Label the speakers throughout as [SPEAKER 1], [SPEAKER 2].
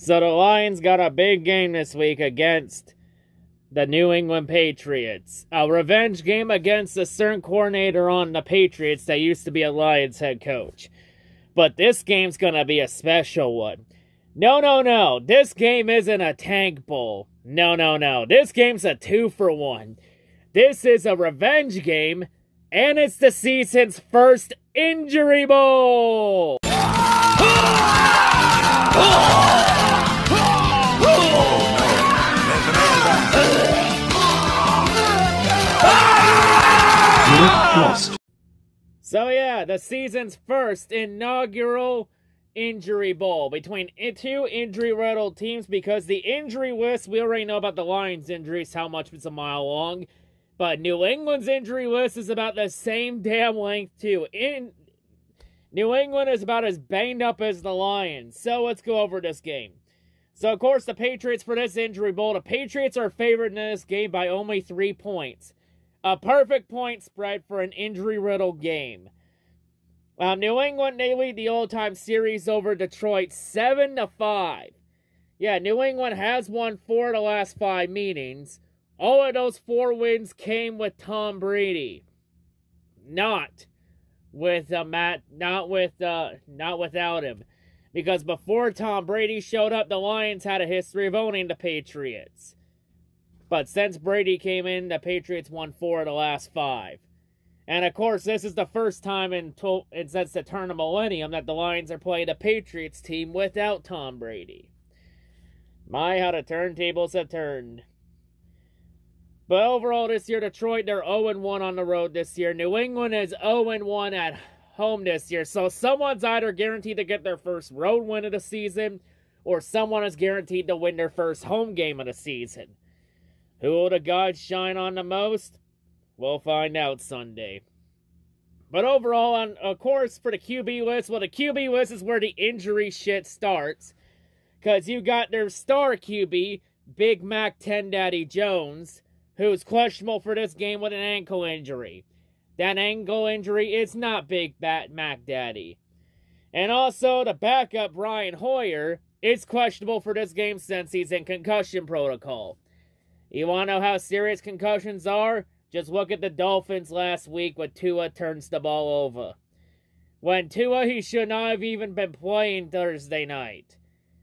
[SPEAKER 1] So the Lions got a big game this week against the New England Patriots. A revenge game against a certain coordinator on the Patriots that used to be a Lions head coach. But this game's gonna be a special one. No. This game isn't a tank bowl. No. This game's a 2-for-1. This is a revenge game, and it's the season's first Injury Bowl! So yeah, the season's first inaugural Injury Bowl between two injury-riddled teams, because the injury list, we already know about the Lions' injuries, how much it's a mile long. But New England's injury list is about the same damn length, too. New England is about as banged up as the Lions. So let's go over this game. So, of course, the Patriots for this Injury Bowl. The Patriots are favored in this game by only 3 points. A perfect point spread for an injury-riddled game. New England, they lead the all-time series over Detroit 7-5. Yeah, New England has won 4 of the last 5 meetings. All of those 4 wins came with Tom Brady. Not without him. Because before Tom Brady showed up, the Lions had a history of owning the Patriots. But since Brady came in, the Patriots won 4 of the last 5. And of course, this is the first time since the turn of millennium that the Lions are playing a Patriots team without Tom Brady. My, how the turntables have turned. But overall this year, Detroit, they're 0-1 on the road this year. New England is 0-1 at home this year. So someone's either guaranteed to get their first road win of the season, or someone is guaranteed to win their first home game of the season. Who will the gods shine on the most? We'll find out Sunday. But overall, of course, for the QB list, well, the QB list is where the injury shit starts. Because you got their star QB, Big Mac 10 Daddy Jones, who's questionable for this game with an ankle injury. That ankle injury is not Big Mac Daddy. And also, the backup, Brian Hoyer, is questionable for this game since he's in concussion protocol. You want to know how serious concussions are? Just look at the Dolphins last week when Tua turns the ball over. When Tua, he should not have even been playing Thursday night.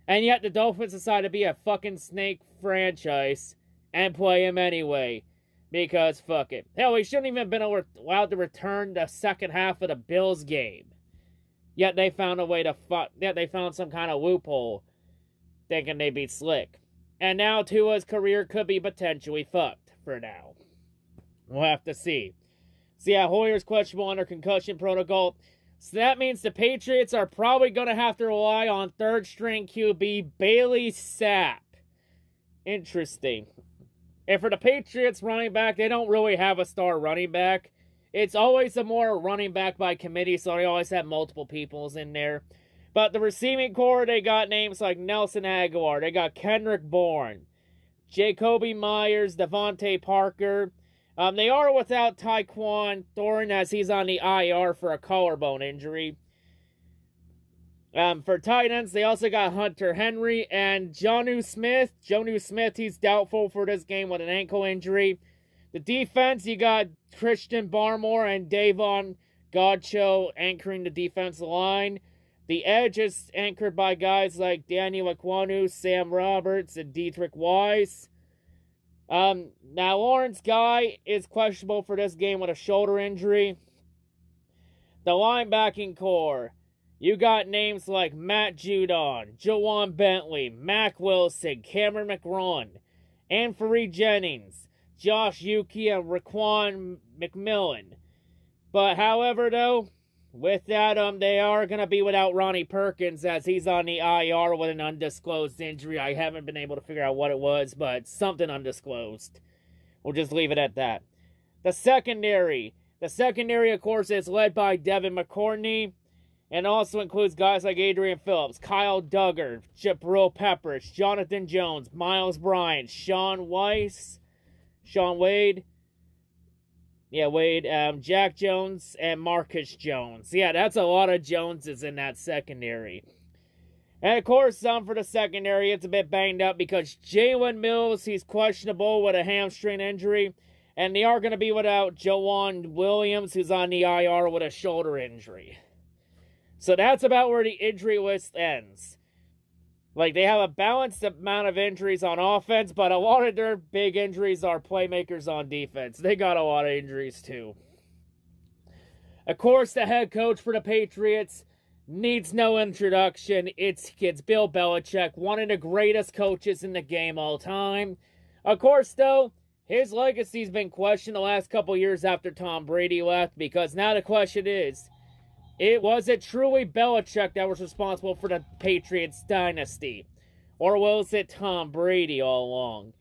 [SPEAKER 1] And yet the Dolphins decided to be a fucking snake franchise and play him anyway. Because fuck it. Hell, he shouldn't even have been allowed to return the second half of the Bills game. Yet they found a way to they found some kind of loophole, thinking they'd be slick. And now Tua's career could be potentially fucked for now. We'll have to see. So yeah, Hoyer's questionable under concussion protocol. So that means the Patriots are probably going to have to rely on third-string QB Bailey Sapp. Interesting. And for the Patriots running back, they don't really have a star running back. It's always a more running back by committee, so they always have multiple peoples in there. But the receiving core, they got names like Nelson Aguilar. They got Kendrick Bourne, Jacoby Myers, Devontae Parker. They are without Tyquan Thornton as he's on the IR for a collarbone injury. For tight ends, they also got Hunter Henry and Jonnu Smith. Jonnu Smith, he's doubtful for this game with an ankle injury. The defense, you got Christian Barmore and Davon Godchaux anchoring the defensive line. The edge is anchored by guys like Daniel Ekwonu, Sam Roberts, and Dietrich Weiss. Now Lawrence Guy is questionable for this game with a shoulder injury. The linebacking core, you got names like Matt Judon, Jawan Bentley, Mac Wilson, Cameron McRawn, Anfernee Jennings, Josh Yuki, and Raquan McMillan. But however, though, with that, they are going to be without Ronnie Perkins as he's on the IR with an undisclosed injury. I haven't been able to figure out what it was, but something undisclosed. We'll just leave it at that. The secondary, of course, is led by Devin McCourtney and also includes guys like Adrian Phillips, Kyle Duggar, Jabril Peppers, Jonathan Jones, Miles Bryant, Sean Wade, Jack Jones, and Marcus Jones. Yeah, that's a lot of Joneses in that secondary. And of course, for the secondary, it's a bit banged up because Jalen Mills, he's questionable with a hamstring injury. And they are going to be without Jawan Williams, who's on the IR with a shoulder injury. So that's about where the injury list ends. Like, they have a balanced amount of injuries on offense, but a lot of their big injuries are playmakers on defense. They got a lot of injuries, too. Of course, the head coach for the Patriots needs no introduction. It's Bill Belichick, one of the greatest coaches in the game all time. Of course, though, his legacy's been questioned the last couple years after Tom Brady left, because now the question is, was it truly Belichick that was responsible for the Patriots dynasty? Or was it Tom Brady all along?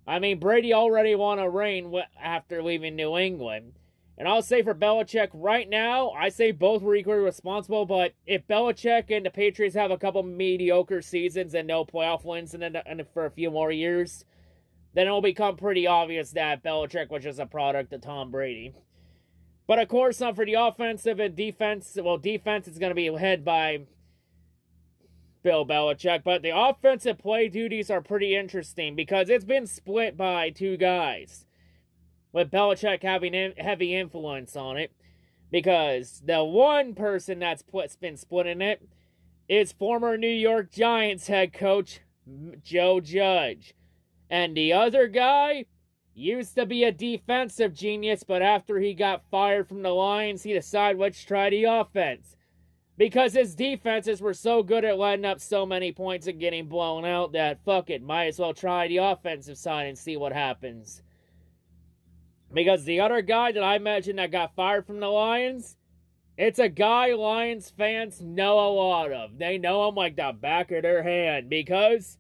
[SPEAKER 1] I mean, Brady already won a ring after leaving New England. And I'll say for Belichick right now, I say both were equally responsible, but if Belichick and the Patriots have a couple mediocre seasons and no playoff wins for a few more years, then it'll become pretty obvious that Belichick was just a product of Tom Brady. But of course, for the offensive and defense, well, defense is going to be led by Bill Belichick, but the offensive play duties are pretty interesting because it's been split by two guys, with Belichick having heavy influence on it, because the one person that's been splitting it is former New York Giants head coach Joe Judge. And the other guy used to be a defensive genius, but after he got fired from the Lions, he decided let's try the offense. Because his defenses were so good at letting up so many points and getting blown out that, fuck it, might as well try the offensive side and see what happens. Because the other guy that I mentioned that got fired from the Lions, it's a guy Lions fans know a lot of. They know him like the back of their hand. Because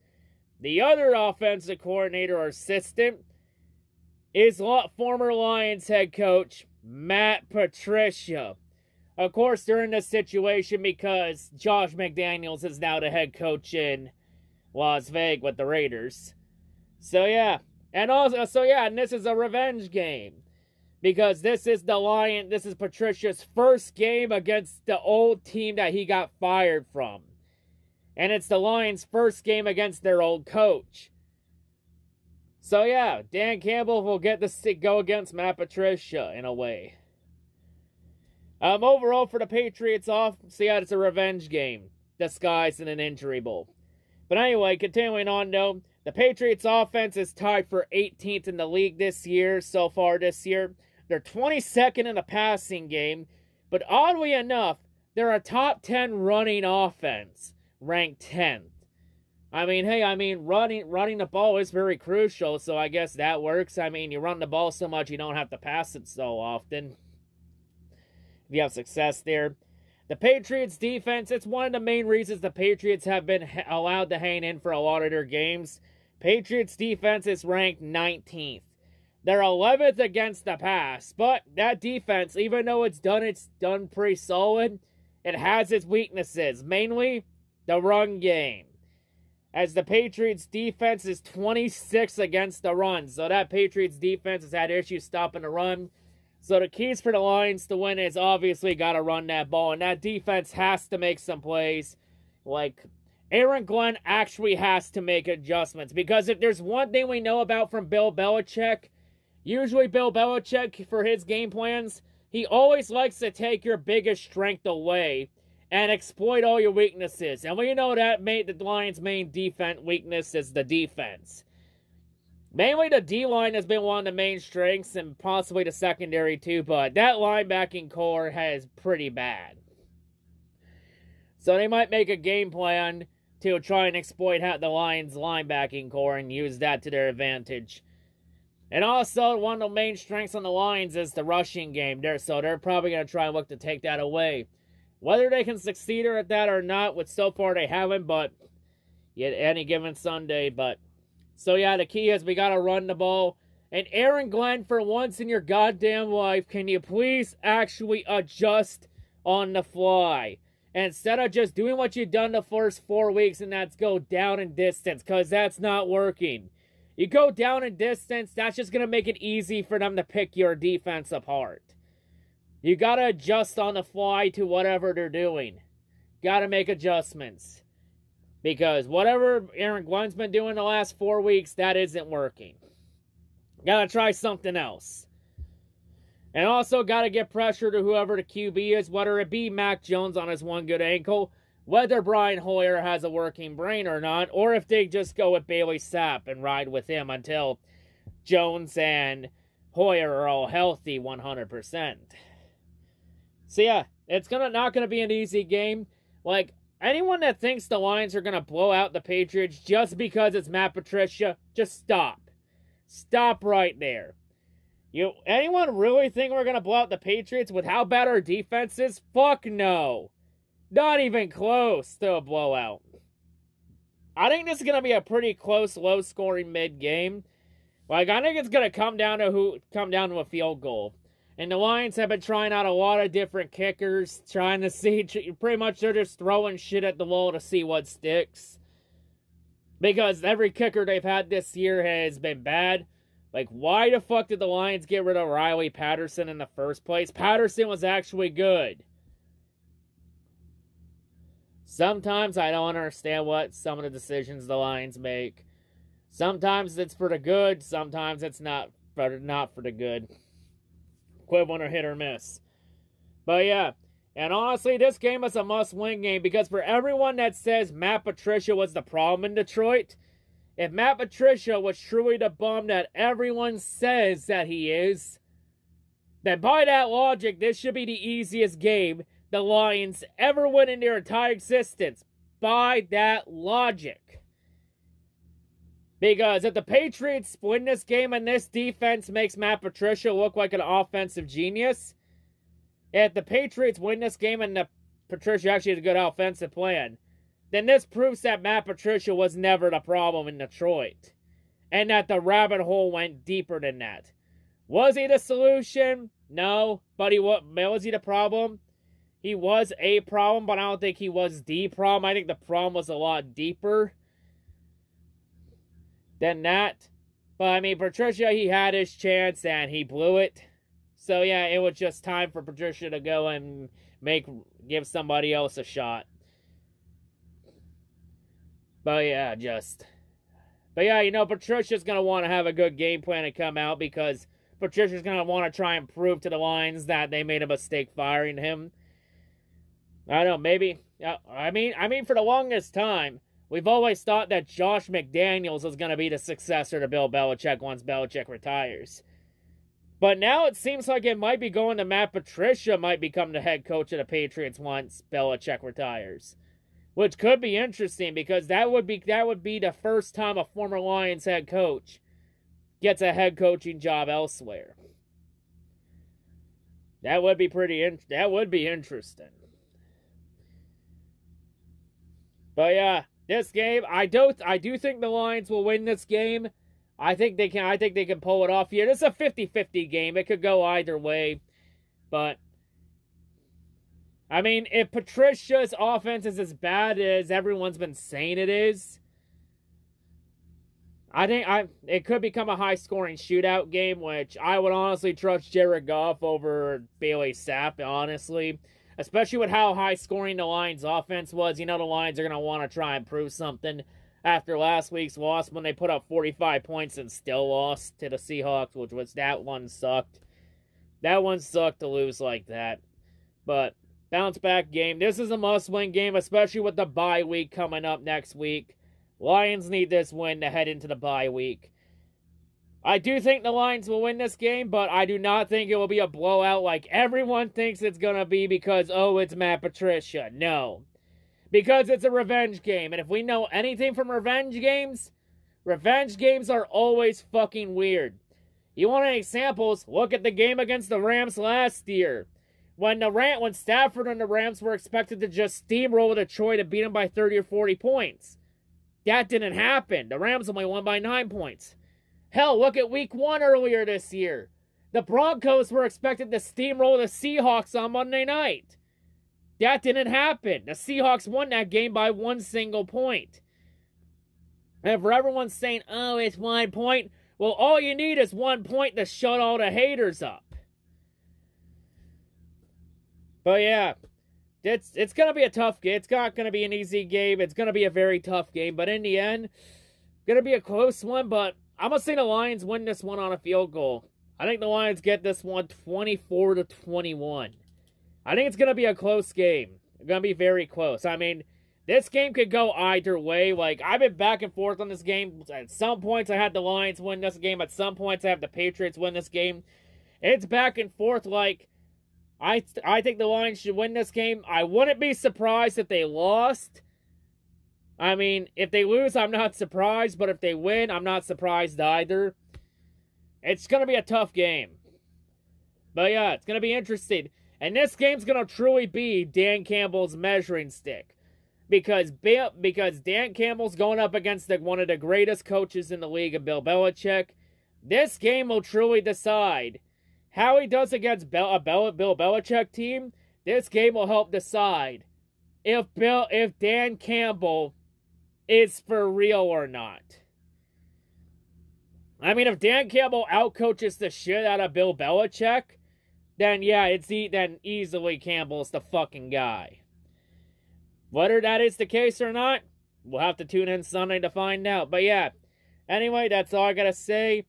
[SPEAKER 1] the other offensive coordinator or assistant is former Lions head coach Matt Patricia. Of course, they're in this situation because Josh McDaniels is now the head coach in Las Vegas with the Raiders. So, yeah. And this is a revenge game. Because this is Patricia's first game against the old team that he got fired from. And it's the Lions' first game against their old coach. So yeah, Dan Campbell will get to go against Matt Patricia in a way. Overall for the Patriots it's a revenge game disguised in an injury bowl. But anyway, continuing on though, the Patriots offense is tied for 18th in the league this year, so far this year. They're 22nd in the passing game, but oddly enough, they're a top 10 running offense, ranked 10th. Running the ball is very crucial, so I guess that works. I mean, you run the ball so much, you don't have to pass it so often. If you have success there. The Patriots defense, it's one of the main reasons the Patriots have been allowed to hang in for a lot of their games. Patriots defense is ranked 19th. They're 11th against the pass, but that defense, even though it's done pretty solid, it has its weaknesses, mainly the run game. As the Patriots defense is 26th against the run, so that Patriots defense has had issues stopping the run. So the keys for the Lions to win is obviously got to run that ball, and that defense has to make some plays. Like, Aaron Glenn actually has to make adjustments, because if there's one thing we know about from Bill Belichick, usually Bill Belichick, for his game plans, he always likes to take your biggest strength away and exploit all your weaknesses. And we know that the Lions' main defense weakness is the defense. Mainly the D-line has been one of the main strengths, and possibly the secondary too, but that linebacking core is pretty bad. So they might make a game plan to try and exploit the Lions' linebacking core and use that to their advantage. And also, one of the main strengths on the Lions is the rushing game. So they're probably going to try and look to take that away. Whether they can succeed at that or not, which so far they haven't, but yet any given Sunday, but... So yeah, the key is we got to run the ball. And Aaron Glenn, for once in your goddamn life, can you please actually adjust on the fly? And instead of just doing what you've done the first 4 weeks, and that's go down in distance, because that's not working. You go down in distance, that's just going to make it easy for them to pick your defense apart. You got to adjust on the fly to whatever they're doing. Got to make adjustments. Because whatever Aaron Glenn's been doing the last 4 weeks, that isn't working. Gotta try something else. And also gotta get pressure to whoever the QB is, whether it be Mac Jones on his one good ankle, whether Brian Hoyer has a working brain or not, or if they just go with Bailey Sapp and ride with him until Jones and Hoyer are all healthy 100%. So yeah, it's not gonna be an easy game. Like, anyone that thinks the Lions are gonna blow out the Patriots just because it's Matt Patricia, just stop. Stop right there. Anyone really think we're gonna blow out the Patriots with how bad our defense is? Fuck no. Not even close to a blowout. I think this is gonna be a pretty close, low-scoring mid-game. Like, I think it's gonna come down to a field goal. And the Lions have been trying out a lot of different kickers, trying to see, pretty much they're just throwing shit at the wall to see what sticks. Because every kicker they've had this year has been bad. Like, why the fuck did the Lions get rid of Riley Patterson in the first place? Patterson was actually good. Sometimes I don't understand what some of the decisions the Lions make. Sometimes it's for the good, sometimes it's not for the good. Equivalent or hit or miss. But yeah, and honestly, this game is a must-win game because for everyone that says Matt Patricia was the problem in Detroit, if Matt Patricia was truly the bum that everyone says that he is, then by that logic, this should be the easiest game the Lions ever win in their entire existence. By that logic. Because if the Patriots win this game and this defense makes Matt Patricia look like an offensive genius, if the Patriots win this game and Patricia actually has a good offensive plan, then this proves that Matt Patricia was never the problem in Detroit. And that the rabbit hole went deeper than that. Was he the solution? No. But was he the problem? He was a problem, but I don't think he was the problem. I think the problem was a lot deeper than that. But, I mean, Patricia, he had his chance and he blew it. So, yeah, it was just time for Patricia to go and give somebody else a shot. But, yeah, Patricia's going to want to have a good game plan to come out because Patricia's going to want to try and prove to the Lions that they made a mistake firing him. I don't know, maybe. I mean, for the longest time, we've always thought that Josh McDaniels was going to be the successor to Bill Belichick once Belichick retires. But now it seems like it might be going to Matt Patricia might become the head coach of the Patriots once Belichick retires. Which could be interesting because that would be the first time a former Lions head coach gets a head coaching job elsewhere. That would be interesting. But yeah, this game, I do think the Lions will win this game. I think they can pull it off here. This is a 50-50 game. It could go either way. But I mean, if Patricia's offense is as bad as everyone's been saying it is, I think it could become a high-scoring shootout game, which I would honestly trust Jared Goff over Bailey Sapp, honestly. Especially with how high-scoring the Lions' offense was. You know the Lions are going to want to try and prove something after last week's loss when they put up 45 points and still lost to the Seahawks, that one sucked. That one sucked to lose like that. But bounce-back game. This is a must-win game, especially with the bye week coming up next week. Lions need this win to head into the bye week. I do think the Lions will win this game, but I do not think it will be a blowout like everyone thinks it's going to be because, oh, it's Matt Patricia. No. Because it's a revenge game, and if we know anything from revenge games are always fucking weird. You want any examples? Look at the game against the Rams last year. When Stafford and the Rams were expected to just steamroll Detroit and beat them by 30 or 40 points. That didn't happen. The Rams only won by 9 points. Hell, look at week 1 earlier this year. The Broncos were expected to steamroll the Seahawks on Monday night. That didn't happen. The Seahawks won that game by 1 single point. And for everyone saying, oh, it's 1 point, well, all you need is 1 point to shut all the haters up. But yeah, it's going to be a tough game. It's not going to be an easy game. It's going to be a very tough game. But in the end, going to be a close one. But I'm going to say the Lions win this one on a field goal. I think the Lions get this one 24-21. I think it's going to be a close game. It's going to be very close. I mean, this game could go either way. Like, I've been back and forth on this game. At some points, I had the Lions win this game. At some points, I have the Patriots win this game. It's back and forth. Like, I think the Lions should win this game. I wouldn't be surprised if they lost. I mean, if they lose, I'm not surprised. But if they win, I'm not surprised either. It's going to be a tough game. But yeah, it's going to be interesting. And this game's going to truly be Dan Campbell's measuring stick. Because Dan Campbell's going up against one of the greatest coaches in the league, Bill Belichick. This game will truly decide how he does against Bill Belichick team. This game will help decide if Dan Campbell is for real or not. I mean, if Dan Campbell outcoaches the shit out of Bill Belichick, then yeah, then easily Campbell's the fucking guy. Whether that is the case or not, we'll have to tune in Sunday to find out. But yeah, anyway, that's all I gotta say.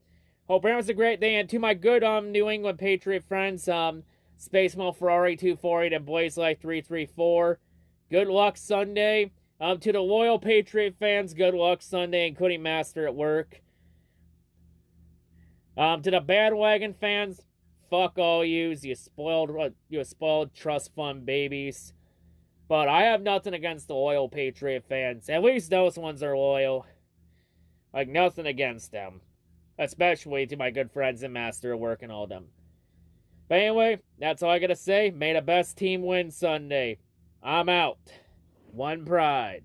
[SPEAKER 1] Hope everyone's a great day. And to my good New England Patriot friends, Space Mo Ferrari 248 and Blaze Life 334, good luck Sunday. To the loyal Patriot fans, good luck Sunday, including Master at work. To the bandwagon fans, fuck all yous, you spoiled trust fund babies. But I have nothing against the loyal Patriot fans. At least those ones are loyal. Like, nothing against them. Especially to my good friends in Master at work and all them. But anyway, that's all I gotta say. May the best team win Sunday. I'm out. One pride.